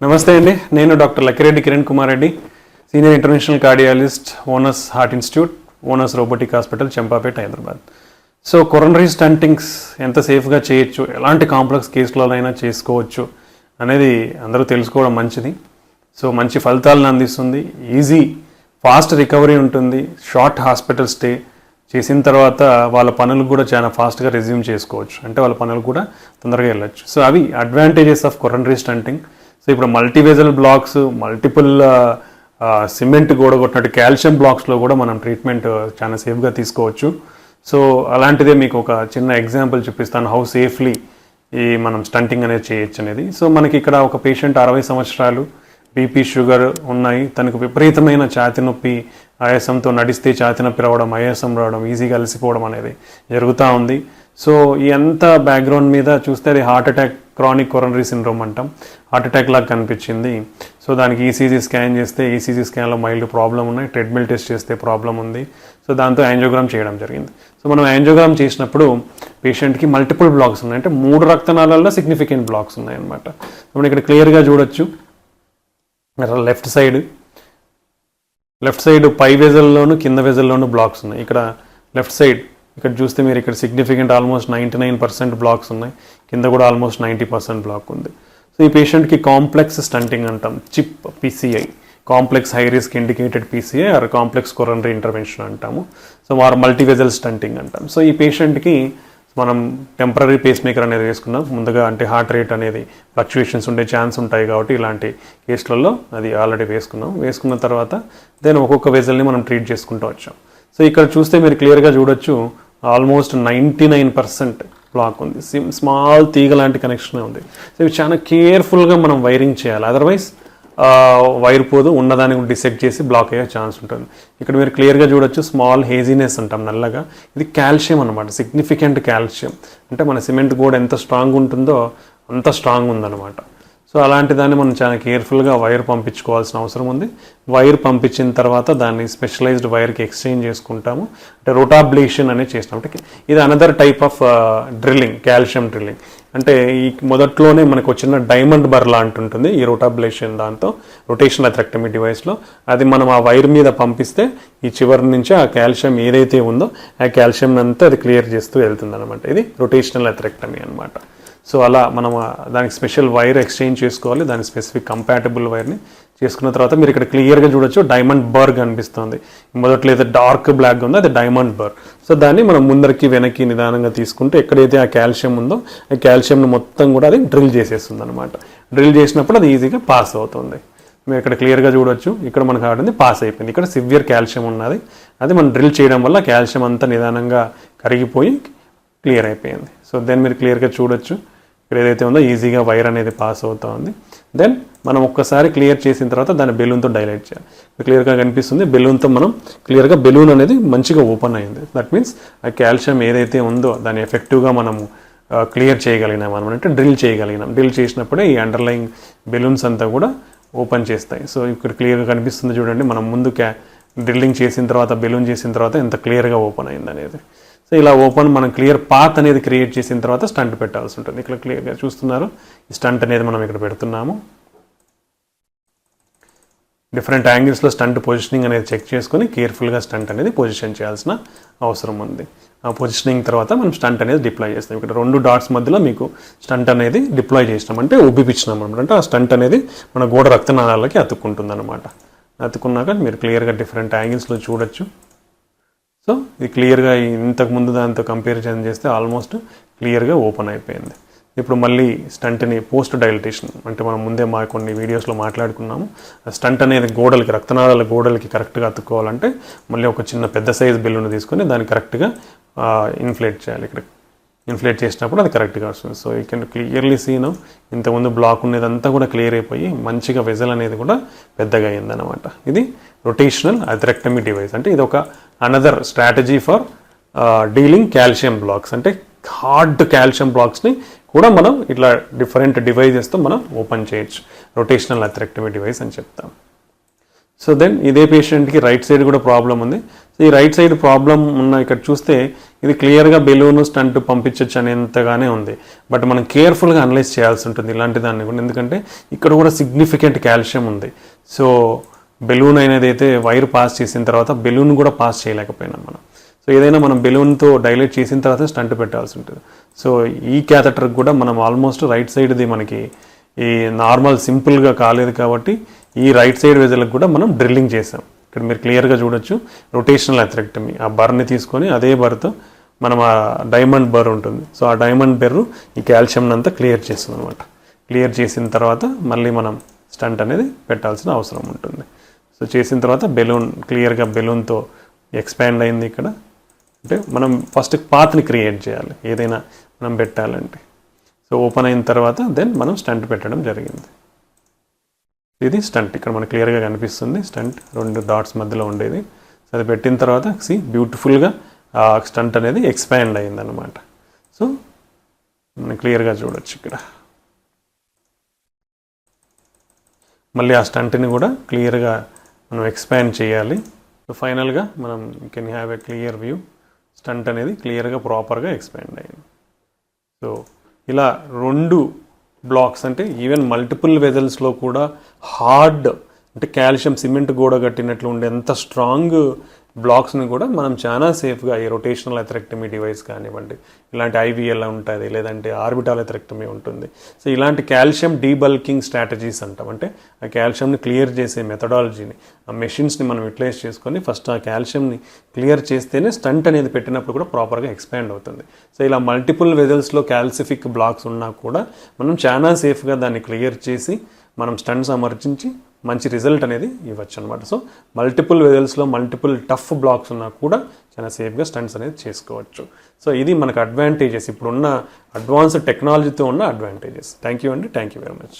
నమస్తే అండి. నేను doctor Lakkireddy Kiran Kumar Reddy, senior international cardiologist, owners heart institute, owners robotic hospital, Champapet, Hyderabad. So coronary stentings ఎంత సేఫ్గా చేయొచ్చు, ఎలాంటి కాంప్లెక్స్ కేసులైనా చేసుకోవచ్చు అనేది అందరూ తెలుసుకోవడం మంచిది. సో మంచి ఫలితాలను అందిస్తుంది, ఈజీ ఫాస్ట్ రికవరీ ఉంటుంది, షార్ట్ హాస్పిటల్ స్టే చేసిన తర్వాత వాళ్ళ పనులు కూడా చాలా ఫాస్ట్గా రెజ్యూమ్ చేసుకోవచ్చు, అంటే వాళ్ళ పనులు కూడా తొందరగా వెళ్ళచ్చు. సో అవి advantages of coronary stunting. So ఇప్పుడు మల్టీవెజల్ బ్లాక్స్, మల్టిపుల్ సిమెంట్ గోడ కొట్టినట్టు కాల్షియం బ్లాక్స్లో కూడా మనం ట్రీట్మెంట్ చాలా సేఫ్గా తీసుకోవచ్చు. సో అలాంటిదే మీకు ఒక చిన్న ఎగ్జాంపుల్ చూపిస్తాను, హౌ సేఫ్లీ ఈ మనం స్టంటింగ్ అనేది చేయొచ్చు అనేది. సో మనకి ఇక్కడ ఒక పేషెంట్ 60 సంవత్సరాలు, బీపీ, షుగర్ ఉన్నాయి, తనకు విపరీతమైన ఛాతి నొప్పి, ఆయాసంతో నడిస్తే ఛాతి నొప్పి రావడం, ఆయాసం రావడం, ఈజీగా అలసిపోవడం అనేది జరుగుతూ ఉంది. సో ఈ అంతా బ్యాక్గ్రౌండ్ మీద చూస్తే అది heart attack, chronic coronary syndrome అంటాం, హార్ట్ అటాక్ లాగా కనిపించింది. సో దానికి ఈసీజీ స్కాన్ చేస్తే ఈసీజీ స్కాన్లో మైల్డ్ ప్రాబ్లం ఉన్నాయి, ట్రెడ్మిల్ టెస్ట్ చేస్తే ప్రాబ్లం ఉంది. సో దాంతో యాంజియోగ్రామ్ చేయడం జరిగింది. సో మనం యాంజియోగ్రామ్ చేసినప్పుడు పేషెంట్కి మల్టిపుల్ బ్లాక్స్ ఉన్నాయి, అంటే 3 రక్తనాళాల్లో సిగ్నిఫికెంట్ బ్లాక్స్ ఉన్నాయన్నమాట. మనం ఇక్కడ క్లియర్గా చూడొచ్చు, లెఫ్ట్ సైడ్ పై వెజల్లోను కింద వెజల్లోను బ్లాక్స్ ఉన్నాయి. ఇక్కడ లెఫ్ట్ సైడ్ ఇక్కడ చూస్తే మీరు ఇక్కడ సిగ్నిఫికెంట్ ఆల్మోస్ట్ 99% బ్లాక్స్ ఉన్నాయి, కింద కూడా ఆల్మోస్ట్ 90% బ్లాక్ ఉంది. సో ఈ పేషెంట్కి కాంప్లెక్స్ స్టంటింగ్ అంటాం, CHIP PCI, complex high risk indicated PCI or complex coronary intervention అంటాము. సో వారు మల్టీవెజల్ స్టంటింగ్ అంటాం. సో ఈ పేషెంట్కి మనం టెంపరీ పేస్ మేకర్ అనేది వేసుకున్నాం ముందుగా, అంటే హార్ట్ రేట్ అనేది ఫ్లక్చుయేషన్స్ ఉండే ఛాన్స్ ఉంటాయి కాబట్టి ఇలాంటి కేసులలో అది ఆల్రెడీ వేసుకున్న తర్వాత దెన్ ఒక్కొక్క వెజల్ని మనం ట్రీట్ చేసుకుంటూ వచ్చాం. సో ఇక్కడ చూస్తే మీరు క్లియర్గా చూడొచ్చు, ఆల్మోస్ట్ 99% బ్లాక్ ఉంది, స్మాల్ తీగ లాంటి కనెక్షన్ ఉంది. సో ఇవి చాలా కేర్ఫుల్గా మనం వైరింగ్ చేయాలి, అదర్వైజ్ వైర్ పోదు, ఉన్నదాన్ని డిసెక్ట్ చేసి బ్లాక్ అయ్యే ఛాన్స్ ఉంటుంది. ఇక్కడ మీరు క్లియర్గా చూడొచ్చు, స్మాల్ హేజీనెస్ అంటాం నల్లగా, ఇది కాల్షియం అనమాట, సిగ్నిఫికెంట్ కాల్షియం, అంటే మన సిమెంట్ గోడ ఎంత స్ట్రాంగ్ ఉంటుందో అంత స్ట్రాంగ్ ఉందన్నమాట. సో అలాంటి దాన్ని మనం చాలా కేర్ఫుల్గా వైర్ పంపించుకోవాల్సిన అవసరం ఉంది. వైర్ పంపించిన తర్వాత దాన్ని స్పెషలైజ్డ్ వైర్కి ఎక్స్చేంజ్ చేసుకుంటాము, అంటే రోటాబ్లేషన్ అనేది చేస్తాం. అంటే ఇది another type of drilling, calcium drilling. అంటే ఈ మొదట్లోనే మనకు వచ్చిన డైమండ్ బర్ లాంటి ఉంటుంది ఈ రోటాబ్లేషన్, దాంతో రొటేషనల్ అథెరెక్టమీ డివైస్లో అది మనం ఆ వైర్ మీద పంపిస్తే ఈ చివరి నుంచి ఆ కాల్షియం ఏదైతే ఉందో ఆ కాల్షియం అంతా అది క్లియర్ చేస్తూ వెళ్తుంది అనమాట. ఇది రొటేషనల్ అథెరెక్టమీ అనమాట. సో అలా మనం దానికి స్పెషల్ వైర్ ఎక్స్చేంజ్ చేసుకోవాలి, దానికి స్పెసిఫిక్ కంపాటబుల్ వైర్ని చేసుకున్న తర్వాత మీరు ఇక్కడ క్లియర్గా చూడొచ్చు, డైమండ్ బర్ కనిపిస్తుంది. మొదట్లో అయితే డార్క్ బ్లాక్గా ఉందో అది డైమండ్ బర్. సో దాన్ని మనం ముందరికి వెనక్కి నిదానంగా తీసుకుంటే ఎక్కడైతే ఆ కాల్షియం ఉందో ఆ కాల్షియంను మొత్తం కూడా అది డ్రిల్ చేసేస్తుంది అనమాట. డ్రిల్ చేసినప్పుడు అది ఈజీగా పాస్ అవుతుంది. మీరు ఇక్కడ క్లియర్గా చూడొచ్చు, ఇక్కడ మనకు ఆడింది పాస్ అయిపోయింది, ఇక్కడ సివియర్ కాల్షియం ఉన్నది, అది మనం డ్రిల్ చేయడం వల్ల కాల్షియం అంతా నిదానంగా కరిగిపోయి క్లియర్ అయిపోయింది. సో దెన్ మీరు క్లియర్గా చూడొచ్చు, ఇక్కడ ఏదైతే ఉందో ఈజీగా వైర్ అనేది పాస్ అవుతూ ఉంది. దెన్ మనం ఒక్కసారి క్లియర్ చేసిన తర్వాత దాన్ని బెలూన్తో డైలైట్ చేయాలి. క్లియర్గా కనిపిస్తుంది, బెలూన్తో మనం క్లియర్గా బెలూన్ అనేది మంచిగా ఓపెన్ అయింది. దట్ మీన్స్ ఆ కాల్షియం ఏదైతే ఉందో దాన్ని ఎఫెక్టివ్గా మనము క్లియర్ చేయగలిగినాం అనమాట, అంటే డ్రిల్ చేయగలిగినాం. డ్రిల్ చేసినప్పుడే ఈ అండర్లైన్ బెలూన్స్ అంతా కూడా ఓపెన్ చేస్తాయి. సో ఇక్కడ క్లియర్గా కనిపిస్తుంది చూడండి, మనం ముందు డ్రిల్లింగ్ చేసిన తర్వాత బెలూన్ చేసిన తర్వాత ఎంత క్లియర్గా ఓపెన్ అయింది అనేది. సో ఇలా ఓపెన్ మనం క్లియర్ పాత్ అనేది క్రియేట్ చేసిన తర్వాత స్టంట్ పెట్టాల్సి ఉంటుంది. ఇక్కడ క్లియర్గా చూస్తున్నారు, ఈ స్టంట్ అనేది మనం ఇక్కడ పెడుతున్నాము. డిఫరెంట్ యాంగిల్స్లో స్టంట్ పొజిషనింగ్ అనేది చెక్ చేసుకొని కేర్ఫుల్గా స్టంట్ అనేది పొజిషన్ చేయాల్సిన అవసరం ఉంది. ఆ పొజిషనింగ్ తర్వాత మనం స్టంట్ అనేది డిప్లాయ్ చేస్తాం. ఇక్కడ 2 డాట్స్ మధ్యలో మీకు స్టంట్ అనేది డిప్లాయ్ చేసినాం, అంటే ఉబ్బిపించినాం అనమాట. అంటే ఆ స్టంట్ అనేది మన గోడ రక్తనాళాలకి అతుక్కుంటుంది అనమాట. అతుక్కున్నాక మీరు క్లియర్గా డిఫరెంట్ యాంగిల్స్లో చూడొచ్చు. సో ఇది క్లియర్గా ఇంతకుముందు దాంతో కంపారిజన్ చేస్తే ఆల్మోస్ట్ క్లియర్గా ఓపెన్ అయిపోయింది. ఇప్పుడు మళ్ళీ స్టంట్ని పోస్ట్ డైలటేషన్, అంటే మనం ముందే కొన్ని వీడియోస్లో మాట్లాడుకున్నాము, స్టంట్ అనేది గోడలకి, రక్తనాళాల గోడలకి కరెక్ట్గా అతుక్కోవాలంటే మళ్ళీ ఒక చిన్న పెద్ద సైజ్ బెలూన్ తీసుకొని దాన్ని కరెక్ట్గా ఇన్ఫ్లేట్ చేయాలి. ఇక్కడ ఇన్ఫ్లేట్ చేసినప్పుడు అది కరెక్ట్గా వస్తుంది. So you can clearly seen, ఇంతకుముందు బ్లాక్ ఉండేదంతా కూడా క్లియర్ అయిపోయి మంచిగా వెజల్ అనేది కూడా పెద్దగా అయిందనమాట. ఇది రొటేషనల్ అథెరెక్టమీ డివైస్, అంటే ఇది ఒక another strategy for dealing calcium blocks. అంటే హార్డ్ కాల్షియం బ్లాక్స్ని కూడా మనం ఇట్లా డిఫరెంట్ డివైజెస్తో మనం ఓపెన్ చేయొచ్చు, రొటేషనల్ అథెరెక్టమీ డివైస్ అని చెప్తాం. సో దెన్ ఇదే పేషెంట్కి రైట్ సైడ్ కూడా ప్రాబ్లం ఉంది. సో ఈ రైట్ సైడ్ ప్రాబ్లం ఉన్న ఇక్కడ చూస్తే ఇది క్లియర్గా బెలూన్ స్టంట్ పంపించవచ్చు అనేంతగానే ఉంది. బట్ మనం కేర్ఫుల్గా అనలైజ్ చేయాల్సి ఉంటుంది ఇలాంటి దాన్ని కూడా, ఎందుకంటే ఇక్కడ కూడా సిగ్నిఫికెంట్ కాల్షియం ఉంది. సో బెలూన్ అనేది అయితే వైర్ పాస్ చేసిన తర్వాత బెలూన్ కూడా పాస్ చేయలేకపోయినాం మనం. సో ఏదైనా మనం బెలూన్తో డైలేట్ చేసిన తర్వాత స్టంట్ పెట్టాల్సి ఉంటుంది. సో ఈ క్యాథెటర్కి కూడా మనం ఆల్మోస్ట్ రైట్ సైడ్ది మనకి ఈ నార్మల్ సింపుల్గా కాలేదు కాబట్టి ఈ రైట్ సైడ్ వెజల్కి కూడా మనం డ్రిల్లింగ్ చేసాం. ఇక్కడ మీరు క్లియర్గా చూడొచ్చు రొటేషనల్ అథెరెక్టమీ. ఆ బర్ని తీసుకొని అదే బర్తో మనం ఆ డైమండ్ బర్ ఉంటుంది. సో ఆ డైమండ్ బెర్రు ఈ కాల్షియం అంతా క్లియర్ చేస్తుంది అనమాట. క్లియర్ చేసిన తర్వాత మళ్ళీ మనం స్టంట్ అనేది పెట్టాల్సిన అవసరం ఉంటుంది. సో చేసిన తర్వాత బెలూన్ క్లియర్గా బెలూన్తో ఎక్స్పాండ్ అయింది ఇక్కడ. అంటే మనం ఫస్ట్ పాత్ని క్రియేట్ చేయాలి ఏదైనా మనం పెట్టాలంటే. సో ఓపెన్ అయిన తర్వాత దెన్ మనం స్టంట్ పెట్టడం జరిగింది. ఇది స్టంట్ ఇక్కడ మనకు క్లియర్గా కనిపిస్తుంది. స్టంట్ 2 డాట్స్ మధ్యలో ఉండేది. సో అది పెట్టిన తర్వాత బ్యూటిఫుల్గా ఆ స్టంట్ అనేది ఎక్స్పాండ్ అయిందన్నమాట. సో మనం క్లియర్గా చూడొచ్చు ఇక్కడ. మళ్ళీ ఆ స్టంట్ని కూడా క్లియర్గా మనం ఎక్స్పాండ్ చేయాలి. సో ఫైనల్గా మనం can have a clear view. Stent అనేది క్లియర్గా ప్రాపర్గా ఎక్స్పాండ్ అయింది. సో ఇలా 2 బ్లాక్స్ అంటే ఈవెన్ మల్టిపుల్ వెజల్స్లో కూడా హార్డ్ అంటే కాల్షియం సిమెంట్ గోడ కట్టినట్లు ఉండే ఎంత స్ట్రాంగ్ బ్లాక్స్ని కూడా మనం చాలా సేఫ్గా ఈ రొటేషనల్ అథెరెక్టమీ డివైస్ కానివ్వండి, ఇలాంటి ఐవీఎల్ ఉంటుంది, లేదంటే ఆర్బిటాల్ అథెరెక్టమీ ఉంటుంది. సో ఇలాంటి కాల్షియం డీబల్కింగ్ స్ట్రాటజీస్ అంటాం. అంటే ఆ కాల్షియంని క్లియర్ చేసే మెథడాలజీని ఆ మెషిన్స్ని మనం యూటిలైజ్ చేసుకొని ఫస్ట్ ఆ కాల్షియంని క్లియర్ చేస్తేనే స్టంట్ అనేది పెట్టినప్పుడు కూడా ప్రాపర్గా ఎక్స్పాండ్ అవుతుంది. సో ఇలా మల్టిపుల్ వెజల్స్లో కాల్సిఫిక్ బ్లాక్స్ ఉన్నా కూడా మనం చాలా సేఫ్గా దాన్ని క్లియర్ చేసి మనం స్టంట్స్ అమర్చించి మంచి రిజల్ట్ అనేది ఇవ్వచ్చు అనమాట. సో మల్టిపుల్ వెజల్స్లో మల్టిపుల్ టఫ్ బ్లాక్స్ ఉన్నా కూడా చాలా సేఫ్గా స్టంట్స్ అనేది చేసుకోవచ్చు. సో ఇది మనకు అడ్వాంటేజెస్, ఇప్పుడున్న అడ్వాన్స్డ్ టెక్నాలజీతో ఉన్న అడ్వాంటేజెస్. థ్యాంక్ యూ అండి. Thank you very much.